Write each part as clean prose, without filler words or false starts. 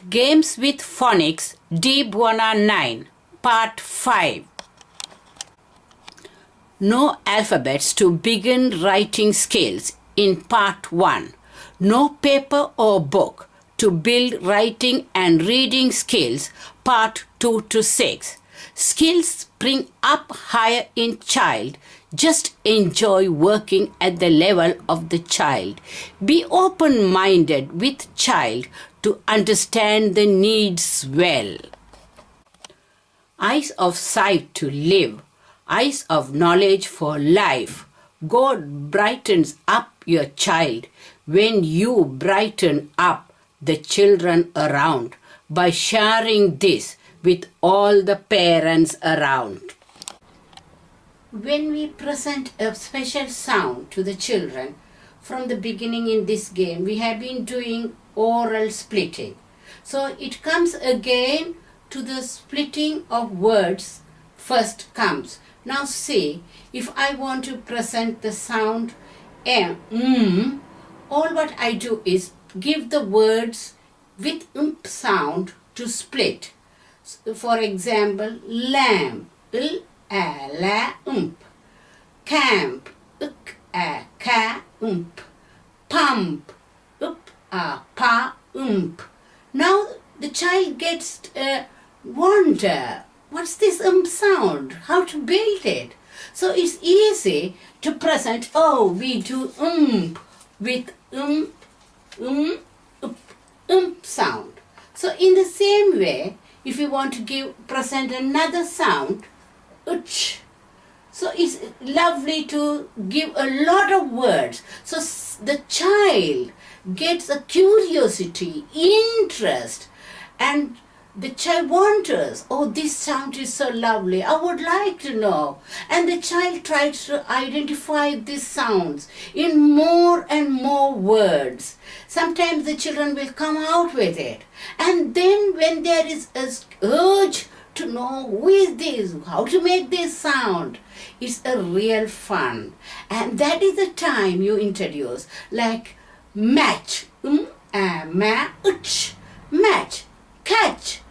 Games with Phonics buvana 9 Part 5. No alphabets to begin writing skills in Part 1. No paper or book to build writing and reading skills Part 2 to 6. Skills spring up higher in child. Just enjoy working at the level of the child. Be open-minded with child to understand the needs well. Eyes of sight to live. Eyes of knowledge for life. God brightens up your child when you brighten up the children around by sharing this with all the parents around. When we present a special sound to the children, from the beginning in this game, we have been doing oral splitting. So it comes again to the splitting of words first comes. Now see, if I want to present the sound all what I do is give the words with sound to split. For example, lamb, la, camp, ka, pump, pa, Now the child gets wonder, what's this sound? How to build it? So it's easy to present, we do with sound. So in the same way, if you want to present another sound, uch. So it's lovely to give a lot of words. So the child gets a curiosity, interest, and the child wonders, this sound is so lovely, I would like to know. And the child tries to identify these sounds in more and more words. Sometimes the children will come out with it. And then when there is an urge to know who is this, how to make this sound, it's a real fun. And that is the time you introduce, like match, ma, uch, match, catch,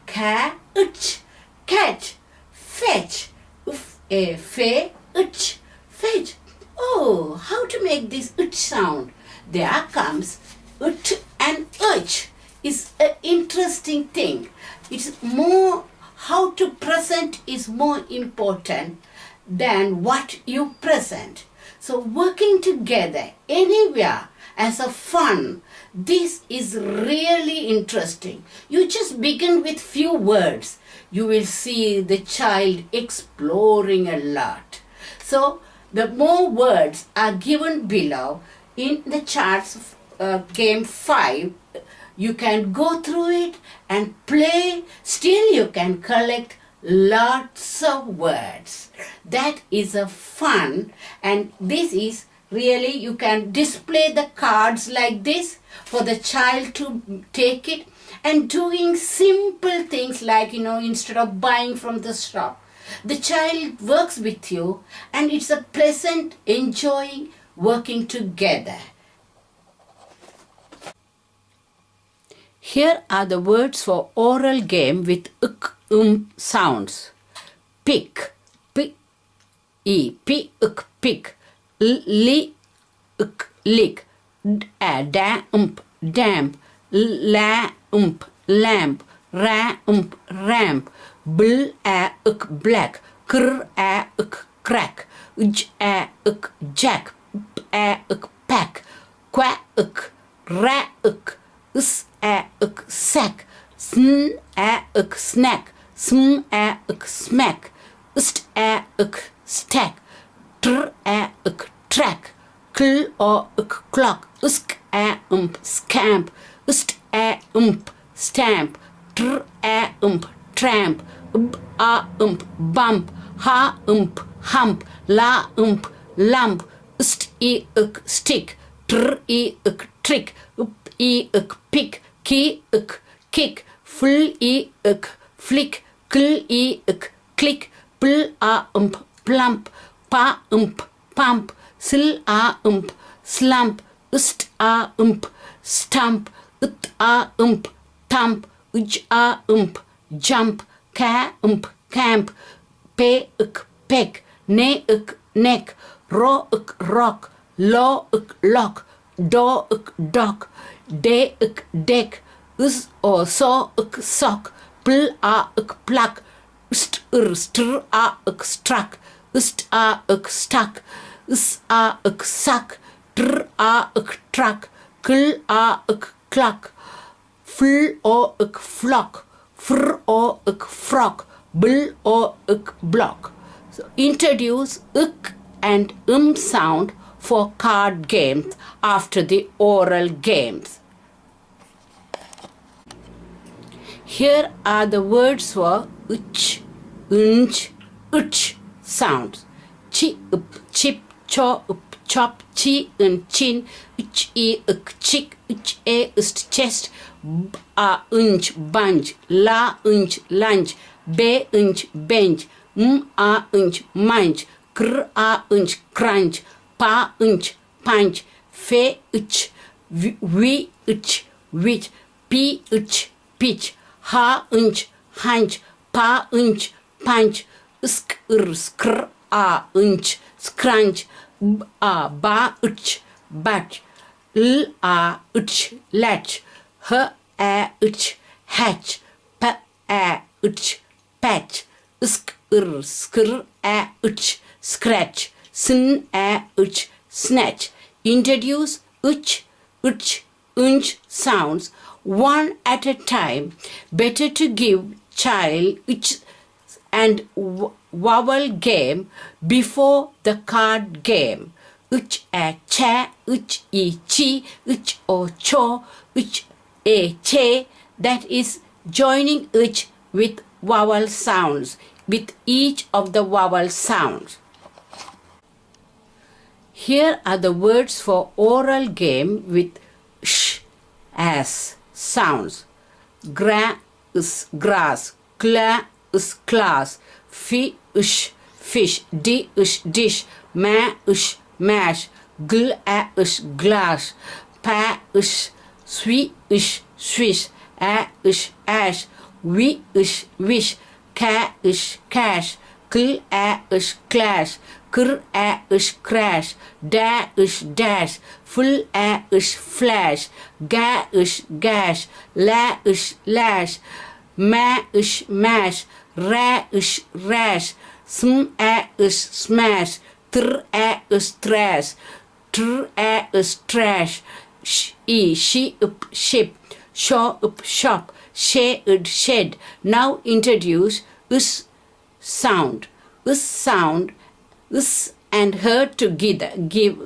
ka, uch, catch, fetch, fe, uch, fetch. How to make this uch sound? There comes uch and uch. It's an interesting thing. It's more, how to present is more important than what you present. So working together anywhere as a fun, this is really interesting. You just begin with few words. You will see the child exploring a lot. So the more words are given below in the charts of game 5. You can go through it and play. Still you can collect lots of words. That is a fun, and this is really, you can display the cards like this for the child to take it, and doing simple things like, instead of buying from the shop, the child works with you, and it's a pleasant, enjoying working together. Here are the words for oral game with sounds. Pick, pick, pick, lick, lick, damp, lamp, ramp, black, crack, jack, pack, quack, sack, snack, smack, stack, track, clock, scamp, stamp, tramp, bump, hump, lump, stick, trick, pick, key, kick, full flick, click, plump, pump, slump, slump, stump, thump, jump, camp, pay, peck, neck, rock, lock, dock, deck, sock, pluck, struck, stuck, suck, truck, cluck, flock, frock, block. So introduce and sound for card games after the oral games. Here are the words for sounds. Chip, chop, chin, chick, chest, bunch, lunch, bench, munch, crunch, punch, which, pitch, hunch, punch, scrunch, batch, latch, hatch, patch, scratch, snatch. Introduce sounds one at a time. Better to give child and vowel game before the card game. Cha, chi, o cho, che. That is joining with vowel sounds, with each of the vowel sounds. Here are the words for oral game with as sounds. Gra is grass, cla is class, fish, dish, mash, gl is glass, pa is swish, ash, we is wish, ca is cash, cl is clash, cr is crash, da is dash, full is flash, ga is gash, la is lash, ma is mash, ra is rash, sm is smash, tr is trash, tr is trash, she ship, shop, shed. Now introduce sound. Sound, and her together gives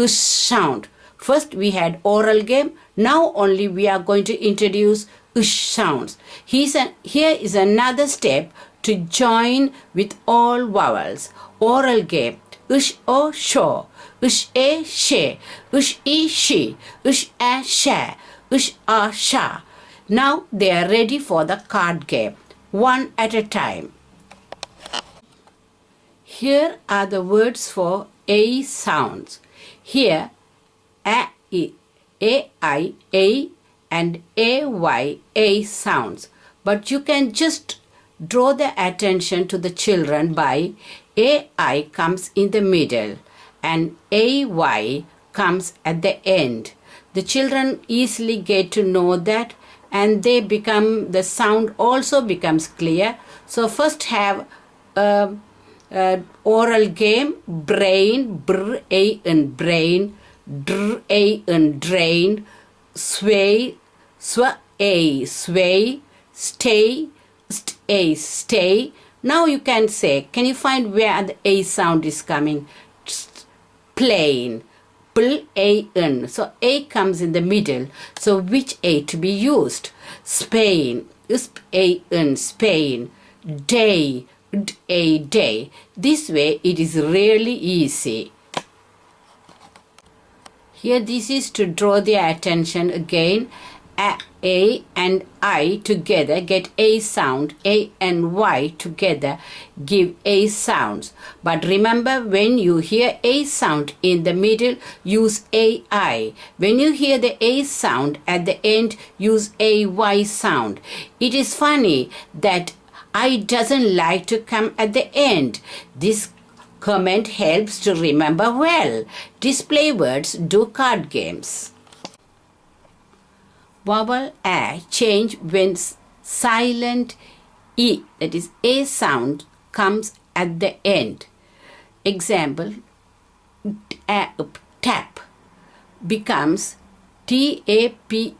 sound. First we had oral game. Now only we are going to introduce sounds. Here is another step to join with all vowels. Oral game. O show, a she, e she, a sha, a sha. Now they are ready for the card game, one at a time. Here are the words for A sounds. Here, A, I, A and AY, A sounds. But you can just draw the attention to the children by AI comes in the middle and AY comes at the end. The children easily get to know that, and the sound also becomes clear. So first have oral game, brain, br, a and brain, dr, a and drain, sway, sway, stay, stay. Now you can say, can you find where the A sound is coming? Plain, pl, a, n. So A comes in the middle. So which A to be used? Spain, sp, a, n, Spain. Day, d, a, day. This way it is really easy. Here this is to draw the attention again, A and I together get A sound. A and Y together give A sounds. But remember, when you hear A sound in the middle, use AI. When you hear the A sound at the end, use AY sound. It is funny that I doesn't like to come at the end. This comment helps to remember well. Display words do card games. Vowel A change when silent E, that is A sound, comes at the end. Example, tap becomes TAPE,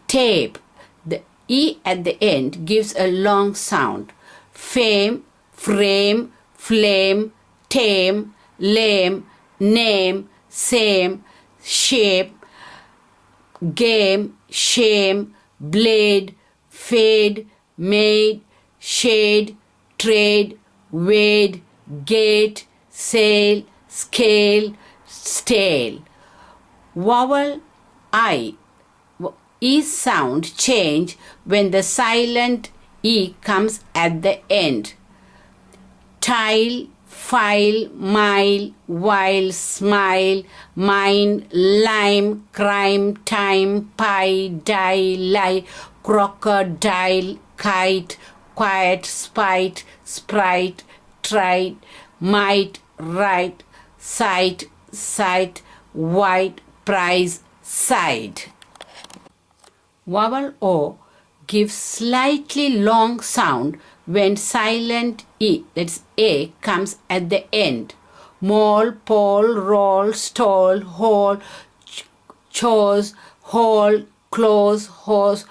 tape. The E at the end gives a long sound. Fame, frame, flame, tame, lame, name, same, shape, game, shame, blade, fade, made, shade, trade, wade, gate, sail, scale, stale. Vowel I, E sound change when the silent E comes at the end. Tile, file, mile, while, smile, mine, lime, crime, time, pie, die, lie, crocodile, kite, quiet, spite, sprite, tried, might, right, sight, white, prize, side. Vowel O gives slightly long sound when silent E, that's A, comes at the end. Mole, pole, roll, stole, hole, chose, hole, close, hose,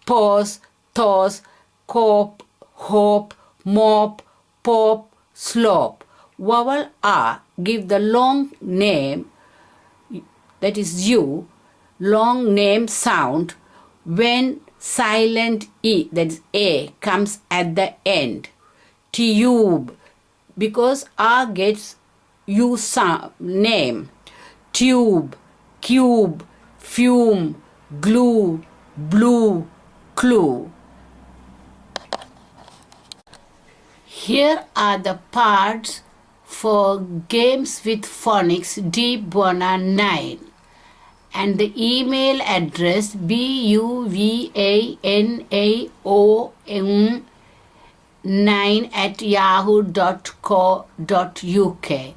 pause, toss, cope, hope, mop, pop, slope. Vowel R give the long name, that is U, long name sound when silent E, that is A, comes at the end. Tube, because R gets U name. Tube, cube, fume, glue, blue, clue. Here are the parts for games with phonics buvana 9. And the email address buvanaom9@yahoo.co.uk.